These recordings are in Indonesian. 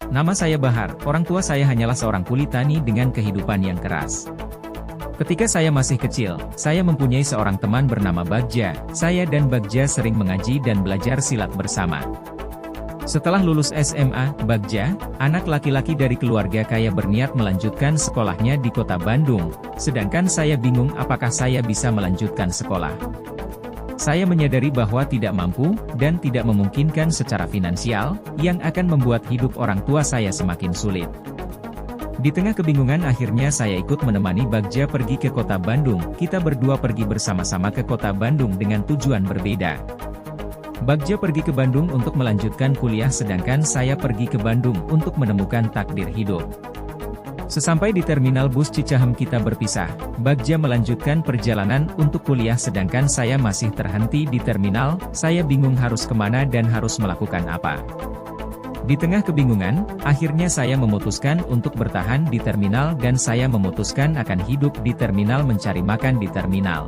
Nama saya Bahar, orang tua saya hanyalah seorang kuli tani dengan kehidupan yang keras. Ketika saya masih kecil, saya mempunyai seorang teman bernama Bagja. Saya dan Bagja sering mengaji dan belajar silat bersama. Setelah lulus SMA, Bagja, anak laki-laki dari keluarga kaya, berniat melanjutkan sekolahnya di kota Bandung, sedangkan saya bingung apakah saya bisa melanjutkan sekolah. Saya menyadari bahwa tidak mampu, dan tidak memungkinkan secara finansial, yang akan membuat hidup orang tua saya semakin sulit. Di tengah kebingungan akhirnya saya ikut menemani Bagja pergi ke kota Bandung. Kita berdua pergi bersama-sama ke kota Bandung dengan tujuan berbeda. Bagja pergi ke Bandung untuk melanjutkan kuliah sedangkan saya pergi ke Bandung untuk menemukan takdir hidup. Sesampai di terminal bus Cicahem kita berpisah. Bagja melanjutkan perjalanan untuk kuliah sedangkan saya masih terhenti di terminal. Saya bingung harus kemana dan harus melakukan apa. Di tengah kebingungan, akhirnya saya memutuskan untuk bertahan di terminal dan saya memutuskan akan hidup di terminal, mencari makan di terminal.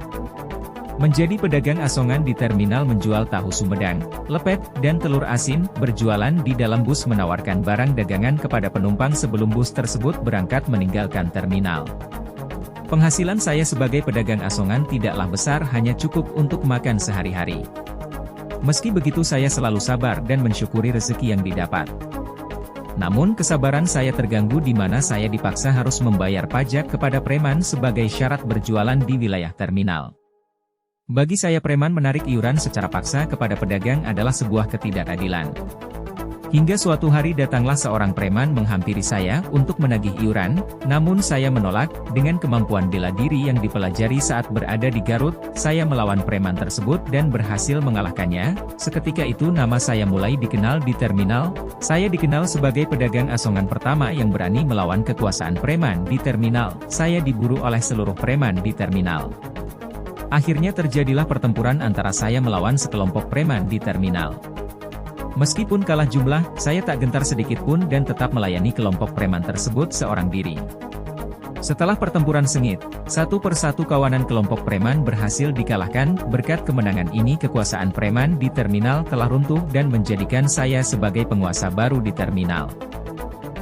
Menjadi pedagang asongan di terminal, menjual tahu Sumedang, lepet, dan telur asin, berjualan di dalam bus, menawarkan barang dagangan kepada penumpang sebelum bus tersebut berangkat meninggalkan terminal. Penghasilan saya sebagai pedagang asongan tidaklah besar, hanya cukup untuk makan sehari-hari. Meski begitu saya selalu sabar dan mensyukuri rezeki yang didapat. Namun kesabaran saya terganggu di mana saya dipaksa harus membayar pajak kepada preman sebagai syarat berjualan di wilayah terminal. Bagi saya preman menarik iuran secara paksa kepada pedagang adalah sebuah ketidakadilan. Hingga suatu hari datanglah seorang preman menghampiri saya untuk menagih iuran, namun saya menolak. Dengan kemampuan bela diri yang dipelajari saat berada di Garut, saya melawan preman tersebut dan berhasil mengalahkannya. Seketika itu nama saya mulai dikenal di terminal. Saya dikenal sebagai pedagang asongan pertama yang berani melawan kekuasaan preman di terminal. Saya diburu oleh seluruh preman di terminal. Akhirnya terjadilah pertempuran antara saya melawan sekelompok preman di terminal. Meskipun kalah jumlah, saya tak gentar sedikit pun dan tetap melayani kelompok preman tersebut seorang diri. Setelah pertempuran sengit, satu persatu kawanan kelompok preman berhasil dikalahkan. Berkat kemenangan ini kekuasaan preman di terminal telah runtuh dan menjadikan saya sebagai penguasa baru di terminal.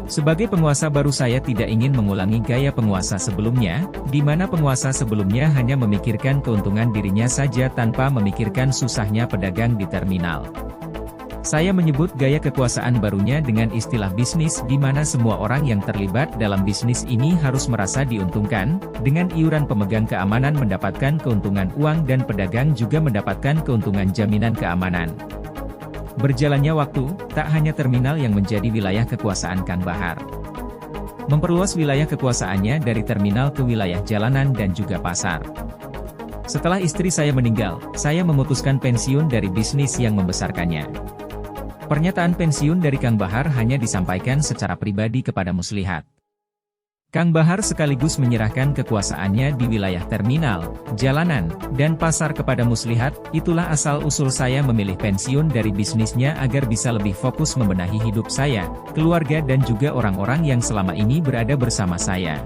Sebagai penguasa baru saya tidak ingin mengulangi gaya penguasa sebelumnya, di mana penguasa sebelumnya hanya memikirkan keuntungan dirinya saja tanpa memikirkan susahnya pedagang di terminal. Saya menyebut gaya kekuasaan barunya dengan istilah bisnis, di mana semua orang yang terlibat dalam bisnis ini harus merasa diuntungkan. Dengan iuran pemegang keamanan mendapatkan keuntungan uang dan pedagang juga mendapatkan keuntungan jaminan keamanan. Berjalannya waktu, tak hanya terminal yang menjadi wilayah kekuasaan Kang Bahar. Memperluas wilayah kekuasaannya dari terminal ke wilayah jalanan dan juga pasar. Setelah istri saya meninggal, saya memutuskan pensiun dari bisnis yang membesarkannya. Pernyataan pensiun dari Kang Bahar hanya disampaikan secara pribadi kepada Muslihat. Kang Bahar sekaligus menyerahkan kekuasaannya di wilayah terminal, jalanan, dan pasar kepada Muslihat. Itulah asal-usul saya memilih pensiun dari bisnisnya agar bisa lebih fokus membenahi hidup saya, keluarga dan juga orang-orang yang selama ini berada bersama saya.